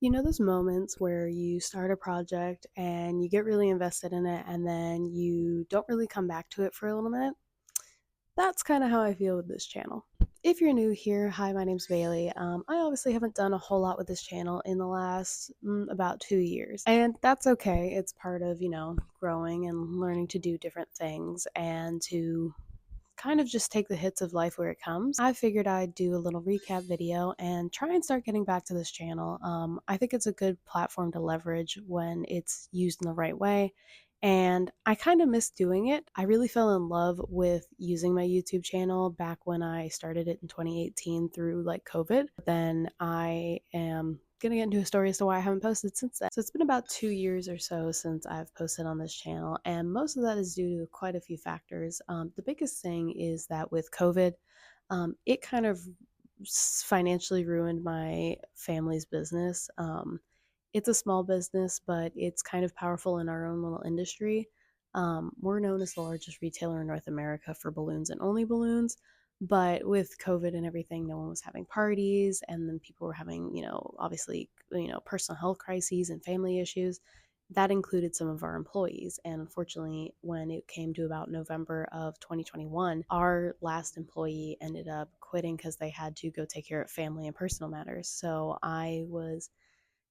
You know those moments where you start a project and you get really invested in it and then you don't really come back to it for a little minute? That's kind of how I feel with this channel. If you're new here, hi, my name's Bailey. I obviously haven't done a whole lot with this channel in the last about 2 years, and that's okay. It's part of, growing and learning to do different things and to kind of just take the hits of life where it comes. I figured I'd do a little recap video and try and start getting back to this channel. I think it's a good platform to leverage when it's used in the right way. And I kind of miss doing it. I really fell in love with using my YouTube channel back when I started it in 2018 through like COVID. Then I am gonna get into a story as to why I haven't posted since then. So it's been about 2 years or so since I've posted on this channel, and most of that is due to quite a few factors. The biggest thing is that with COVID, it kind of financially ruined my family's business. It's a small business, but it's kind of powerful in our own little industry. We're known as the largest retailer in North America for balloons and only balloons. But with COVID and everything, no one was having parties, and then people were having, obviously, personal health crises and family issues. That included some of our employees. And unfortunately, when it came to about November of 2021, our last employee ended up quitting because they had to go take care of family and personal matters. So I was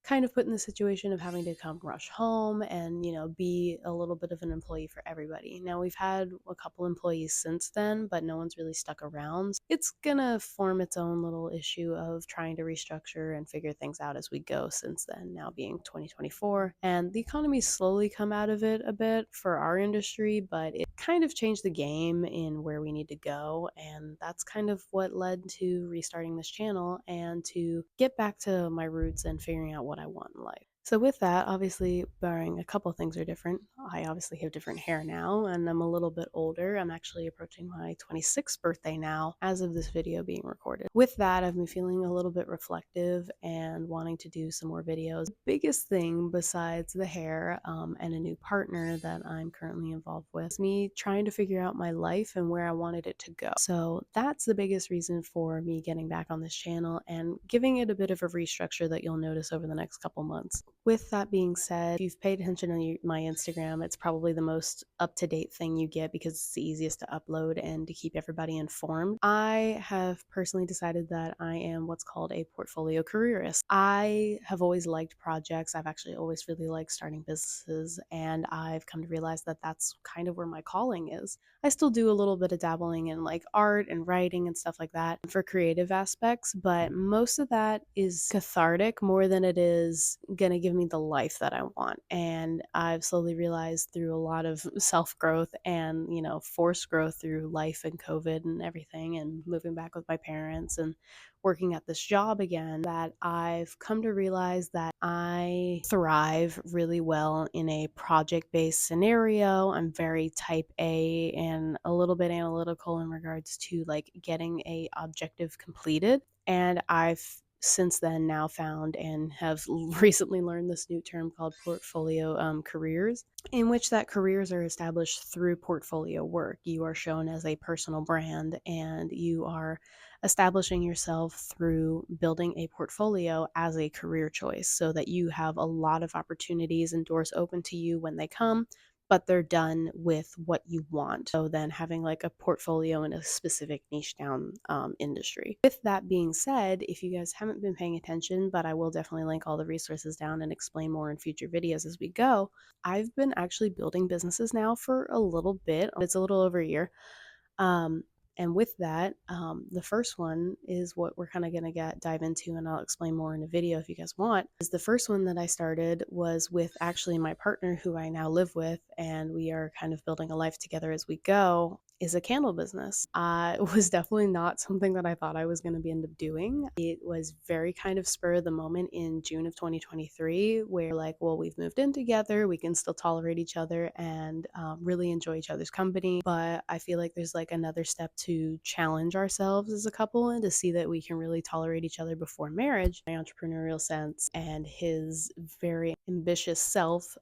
kind of put in the situation of having to come rush home and, be a little bit of an employee for everybody. Now, we've had a couple employees since then, but no one's really stuck around. It's gonna form its own little issue of trying to restructure and figure things out as we go since then, now being 2024. And the economy's slowly come out of it a bit for our industry, but it kind of changed the game in where we need to go. And that's kind of what led to restarting this channel and to get back to my roots and figuring out what I want in life. So with that, obviously, barring a couple things are different, I obviously have different hair now, and I'm a little bit older. I'm actually approaching my 26th birthday now, as of this video being recorded. With that, I've been feeling a little bit reflective and wanting to do some more videos. The biggest thing besides the hair and a new partner that I'm currently involved with is me trying to figure out my life and where I wanted it to go. So that's the biggest reason for me getting back on this channel and giving it a bit of a restructure that you'll notice over the next couple months. With that being said, if you've paid attention to my Instagram, it's probably the most up-to-date thing you get because it's the easiest to upload and to keep everybody informed. I have personally decided that I am what's called a portfolio careerist. I have always liked projects. I've actually always really liked starting businesses, and I've come to realize that that's kind of where my calling is. I still do a little bit of dabbling in like art and writing and stuff like that for creative aspects, but most of that is cathartic more than it is gonna give me the life that I want. And I've slowly realized through a lot of self growth and, forced growth through life and COVID and everything, and moving back with my parents and working at this job again, that I've come to realize that I thrive really well in a project based scenario. I'm very type A and a little bit analytical in regards to like getting a objective completed. And I've since then now found and have recently learned this new term called portfolio careers, in which that careers are established through portfolio work. You are shown as a personal brand, and you are establishing yourself through building a portfolio as a career choice so that you have a lot of opportunities and doors open to you when they come, but they're done with what you want. So then having like a portfolio in a specific niche down industry. With that being said, if you guys haven't been paying attention, but I will definitely link all the resources down and explain more in future videos as we go, I've been actually building businesses now for a little bit. It's a little over a year. Um, and with that, the first one is what we're kind of going to dive into, and I'll explain more in a video if you guys want. Is the first one that I started was with actually my partner who I now live with, and we are kind of building a life together as we go. Is a candle business. It was definitely not something that I thought I was going to be end up doing. It was very kind of spur of the moment in June of 2023, where like, well, we've moved in together, we can still tolerate each other and really enjoy each other's company. But I feel like there's like another step to challenge ourselves as a couple and to see that we can really tolerate each other before marriage. My entrepreneurial sense and his very ambitious self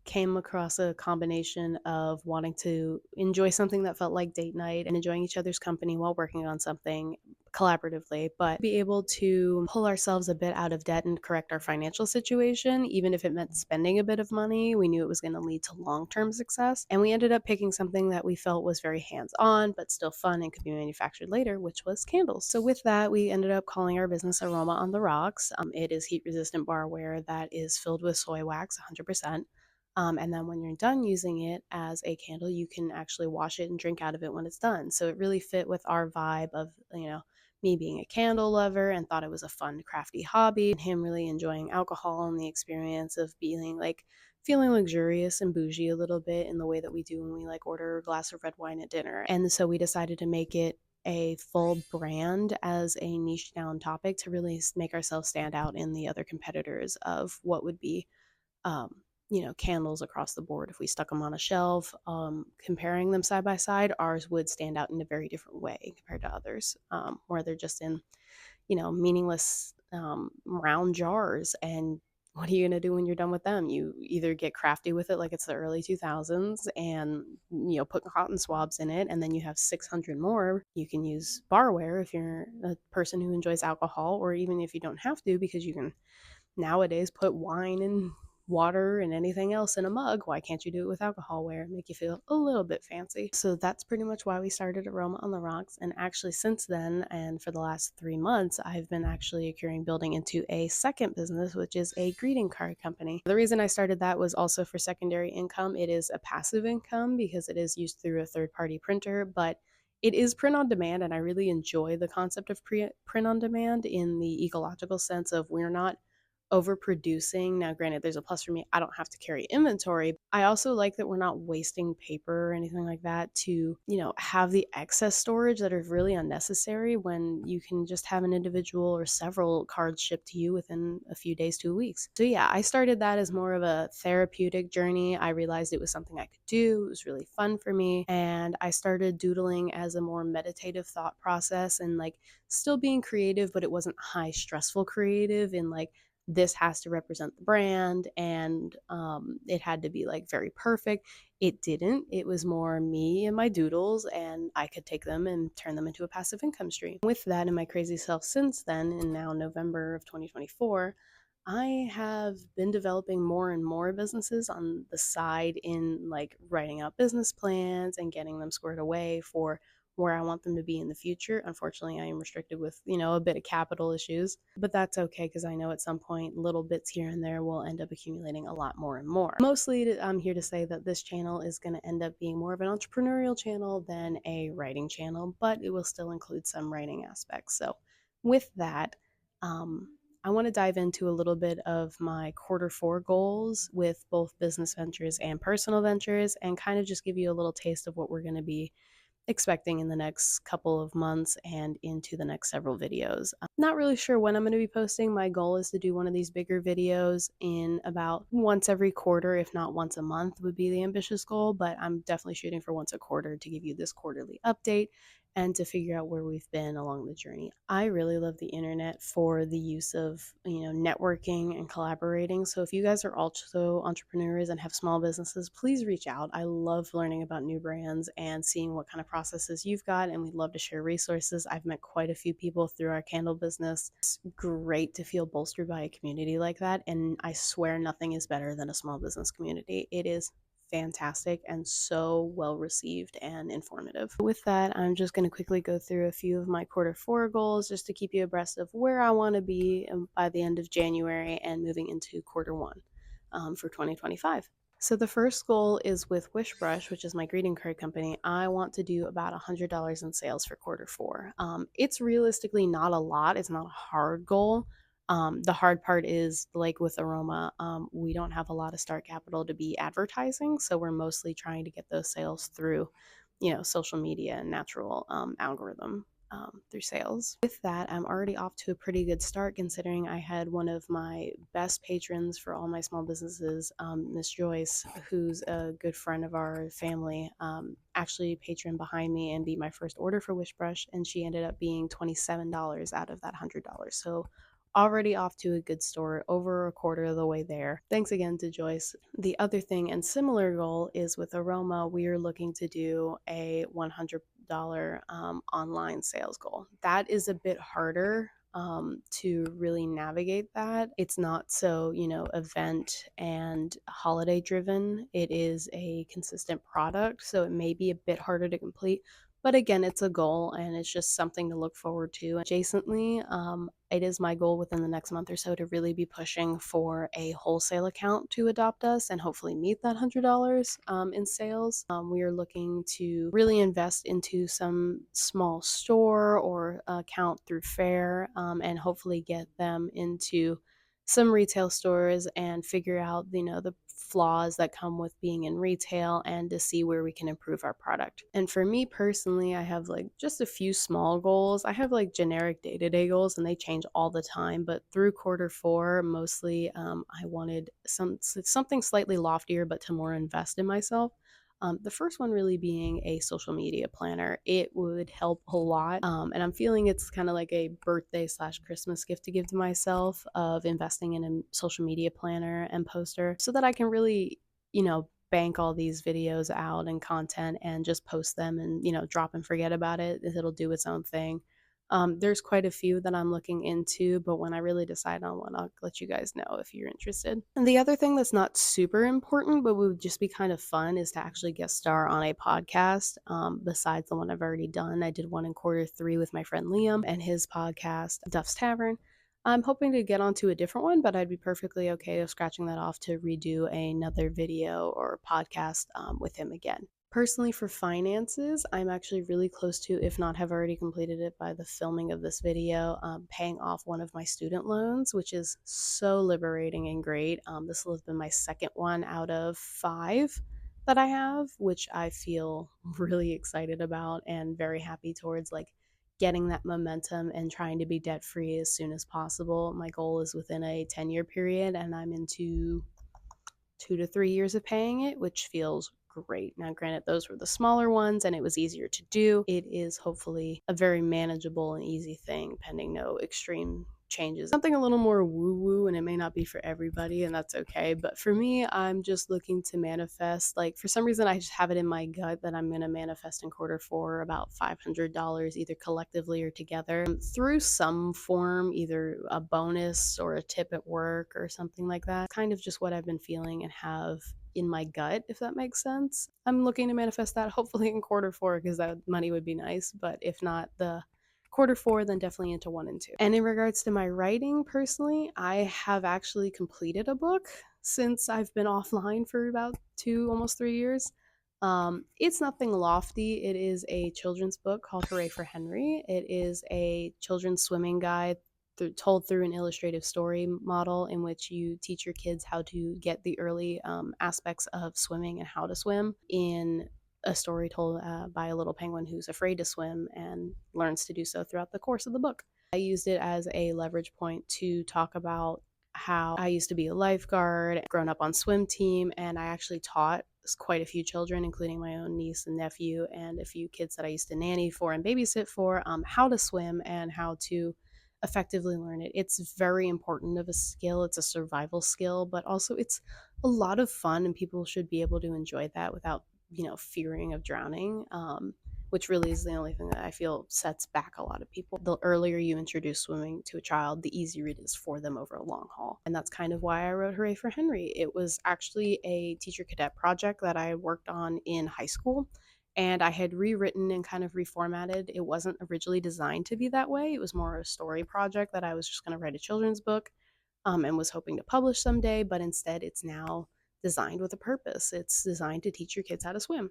came across a combination of wanting to enjoy something that felt like date night and enjoying each other's company while working on something collaboratively, but be able to pull ourselves a bit out of debt and correct our financial situation, even if it meant spending a bit of money. We knew it was going to lead to long-term success. And we ended up picking something that we felt was very hands-on, but still fun and could be manufactured later, which was candles. So with that, we ended up calling our business Aroma on the Rocks. It is heat-resistant barware that is filled with soy wax 100%. And then when you're done using it as a candle, you can actually wash it and drink out of it when it's done. So it really fit with our vibe of, me being a candle lover and thought it was a fun, crafty hobby, and him really enjoying alcohol and the experience of being like feeling luxurious and bougie a little bit in the way that we do when we like order a glass of red wine at dinner. And so we decided to make it a full brand as a niche down topic to really make ourselves stand out in the other competitors of what would be um, candles across the board. If we stuck them on a shelf, comparing them side by side, ours would stand out in a very different way compared to others, where they're just in, meaningless round jars. And what are you going to do when you're done with them? You either get crafty with it like it's the early 2000s and, put cotton swabs in it, and then you have 600 more. You can use barware if you're a person who enjoys alcohol, or even if you don't have to, because you can nowadays put wine and water and anything else in a mug. Why can't you do it with alcoholware and make you feel a little bit fancy? So that's pretty much why we started Aroma on the Rocks. And actually, since then, and for the last 3 months, I've been actually building into a second business, which is a greeting card company. The reason I started that was also for secondary income. It is a passive income because it is used through a third party printer, but it is print on demand, and I really enjoy the concept of print on demand in the ecological sense of we're not overproducing. Now, granted, there's a plus for me. I don't have to carry inventory. I also like that we're not wasting paper or anything like that to, have the excess storage that are really unnecessary when you can just have an individual or several cards shipped to you within a few days to weeks. So yeah, I started that as more of a therapeutic journey. I realized it was something I could do. It was really fun for me. And I started doodling as a more meditative thought process and like still being creative, but it wasn't high stressful creative in like this has to represent the brand, and it had to be like very perfect. It didn't. It was more me and my doodles, and I could take them and turn them into a passive income stream. With that and my crazy self since then, and now November of 2024, I have been developing more and more businesses on the side in like writing out business plans and getting them squared away for where I want them to be in the future. Unfortunately, I am restricted with, a bit of capital issues, but that's okay because I know at some point little bits here and there will end up accumulating a lot more and more. Mostly, I'm here to say that this channel is going to end up being more of an entrepreneurial channel than a writing channel, but it will still include some writing aspects. So, with that, I want to dive into a little bit of my quarter 4 goals with both business ventures and personal ventures, and kind of just give you a little taste of what we're going to be expecting in the next couple of months and into the next several videos. I'm not really sure when I'm going to be posting. My goal is to do one of these bigger videos in about once every quarter, if not once a month would be the ambitious goal, but I'm definitely shooting for once a quarter to give you this quarterly update and to figure out where we've been along the journey. I really love the internet for the use of, networking and collaborating. So if you guys are also entrepreneurs and have small businesses, please reach out. I love learning about new brands and seeing what kind of processes you've got, and we'd love to share resources. I've met quite a few people through our candle business. It's great to feel bolstered by a community like that, and I swear nothing is better than a small business community. It is fantastic and so well received and informative. With that, I'm just going to quickly go through a few of my quarter 4 goals just to keep you abreast of where I want to be by the end of January and moving into quarter 1 for 2025. So the first goal is with Wishbrush, which is my greeting card company. I want to do about $100 in sales for quarter 4. It's realistically not a lot. It's not a hard goal. The hard part is like with Aroma, we don't have a lot of start capital to be advertising, so we're mostly trying to get those sales through, social media and natural algorithm through sales. With that, I'm already off to a pretty good start considering I had one of my best patrons for all my small businesses, Miss Joyce, who's a good friend of our family, actually patron behind me and be my first order for Wishbrush, and she ended up being $27 out of that $100. So already off to a good start, over a quarter of the way there. Thanks again to Joyce. The other thing and similar goal is with Aroma, we are looking to do a $100 online sales goal. That is a bit harder to really navigate that. It's not so, event and holiday driven. It is a consistent product, so it may be a bit harder to complete. But again, it's a goal and it's just something to look forward to. Adjacently, it is my goal within the next month or so to really be pushing for a wholesale account to adopt us and hopefully meet that $100 in sales. We are looking to really invest into some small store or account through Fair, and hopefully get them into some retail stores and figure out, the flaws that come with being in retail and to see where we can improve our product. And for me personally, I have like just a few small goals. I have like generic day-to-day goals and they change all the time, but through quarter 4, mostly I wanted something slightly loftier, but to more invest in myself. The first one really being a social media planner. It would help a lot. And I'm feeling it's kind of like a birthday/Christmas gift to give to myself of investing in a social media planner and poster so that I can really, bank all these videos out and content and just post them and, drop and forget about it. It'll do its own thing. There's quite a few that I'm looking into, but when I really decide on one, I'll let you guys know if you're interested. And the other thing that's not super important, but would just be kind of fun, is to actually guest star on a podcast. Besides the one I've already done, I did one in quarter 3 with my friend Liam and his podcast, Duff's Tavern. I'm hoping to get onto a different one, but I'd be perfectly okay with scratching that off to redo another video or podcast with him again. Personally, for finances, I'm actually really close to, if not have already completed it by the filming of this video, paying off one of my student loans, which is so liberating and great. This will have been my second one out of 5 that I have, which I feel really excited about and very happy towards, like getting that momentum and trying to be debt free as soon as possible. My goal is within a 10-year period, and I'm into 2 to 3 years of paying it, which feels great. Now, granted, those were the smaller ones and it was easier to do. It is hopefully a very manageable and easy thing, pending no extreme changes. Something a little more woo woo, and it may not be for everybody, and that's okay. But for me, I'm just looking to manifest. Like, for some reason, I just have it in my gut that I'm going to manifest in quarter 4 about $500, either collectively or together, through some form, either a bonus or a tip at work or something like that. Kind of just what I've been feeling and have in my gut, if that makes sense. I'm looking to manifest that hopefully in quarter 4 because that money would be nice, but if not the quarter 4, then definitely into 1 and 2. And in regards to my writing personally, I have actually completed a book since I've been offline for about almost 3 years. It's nothing lofty. It is a children's book called Hooray for Henry. It is a children's swimming guide told through an illustrative story model in which you teach your kids how to get the early aspects of swimming and how to swim in a story told by a little penguin who's afraid to swim and learns to do so throughout the course of the book. I used it as a leverage point to talk about how I used to be a lifeguard, grown up on swim team, and I actually taught quite a few children, including my own niece and nephew, and a few kids that I used to nanny for and babysit for, how to swim and how to effectively learn it. It's very important of a skill. It's a survival skill, but also it's a lot of fun, and people should be able to enjoy that without fearing of drowning, which really is the only thing that I feel sets back a lot of people. The earlier you introduce swimming to a child, the easier it is for them over a long haul. And that's kind of why I wrote Hooray for Henry. It was actually a teacher cadet project that I worked on in high school, and I had rewritten and kind of reformatted. It wasn't originally designed to be that way. It was more a story project that I was just going to write a children's book, and was hoping to publish someday, but instead it's now designed with a purpose. It's designed to teach your kids how to swim.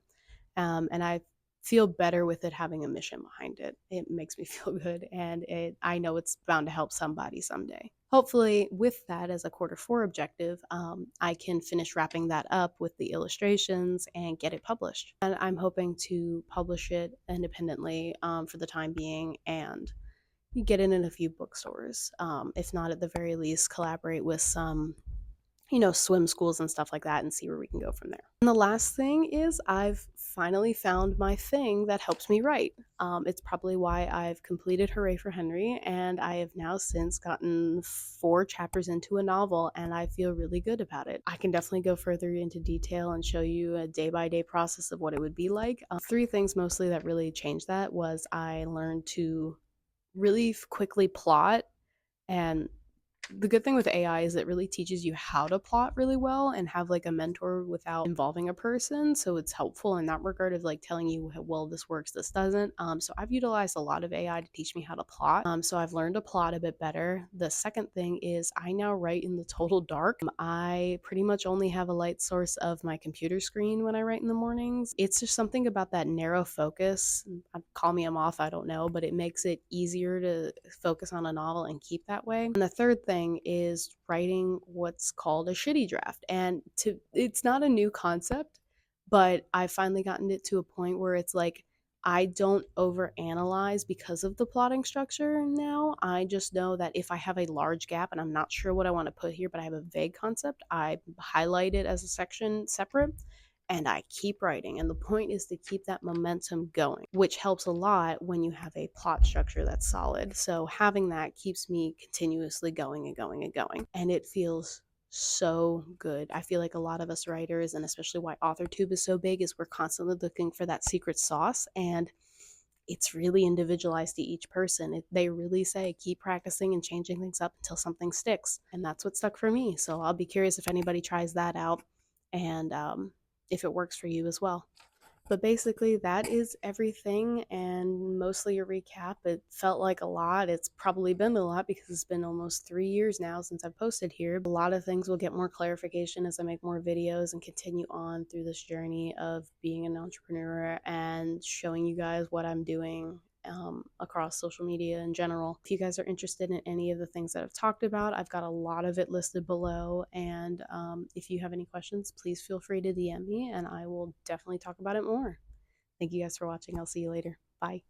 And I feel better with it having a mission behind it. It makes me feel good, and I know it's bound to help somebody someday. Hopefully, with that as a quarter 4 objective, I can finish wrapping that up with the illustrations and get it published. And I'm hoping to publish it independently for the time being, and you get it in a few bookstores. If not, at the very least, collaborate with some swim schools and stuff like that and see where we can go from there. And the last thing is I've finally found my thing that helps me write. It's probably why I've completed Hooray for Henry, and I have now since gotten 4 chapters into a novel, and I feel really good about it. I can definitely go further into detail and show you a day by day process of what it would be like. 3 things mostly that really changed that was I learned to really quickly plot, and the good thing with AI is it really teaches you how to plot really well and have like a mentor without involving a person. So it's helpful in that regard of like telling you, well, this works, this doesn't. So I've utilized a lot of AI to teach me how to plot. So I've learned to plot a bit better. The second thing is I now write in the total dark. I pretty much only have a light source of my computer screen when I write in the mornings. It's just something about that narrow focus. Call me a moth, I don't know, but it makes it easier to focus on a novel and keep that way. And the third thing is writing what's called a shitty draft. And it's not a new concept, but I've finally gotten it to a point where it's like I don't overanalyze because of the plotting structure now. I just know that if I have a large gap and I'm not sure what I want to put here, but I have a vague concept, I highlight it as a section separate and I keep writing. And the point is to keep that momentum going, which helps a lot when you have a plot structure that's solid. So having that keeps me continuously going and going and going. And it feels so good. I feel like a lot of us writers, and especially why AuthorTube is so big, is we're constantly looking for that secret sauce. And it's really individualized to each person. They really say keep practicing and changing things up until something sticks. And that's what stuck for me. So I'll be curious if anybody tries that out and if it works for you as well. But basically, that is everything and mostly a recap. It felt like a lot. It's probably been a lot because it's been almost 3 years now since I've posted here. A lot of things will get more clarification as I make more videos and continue on through this journey of being an entrepreneur and showing you guys what I'm doing across social media in general. If you guys are interested in any of the things that I've talked about, I've got a lot of it listed below. And if you have any questions, please feel free to DM me and I will definitely talk about it more. Thank you guys for watching. I'll see you later. Bye.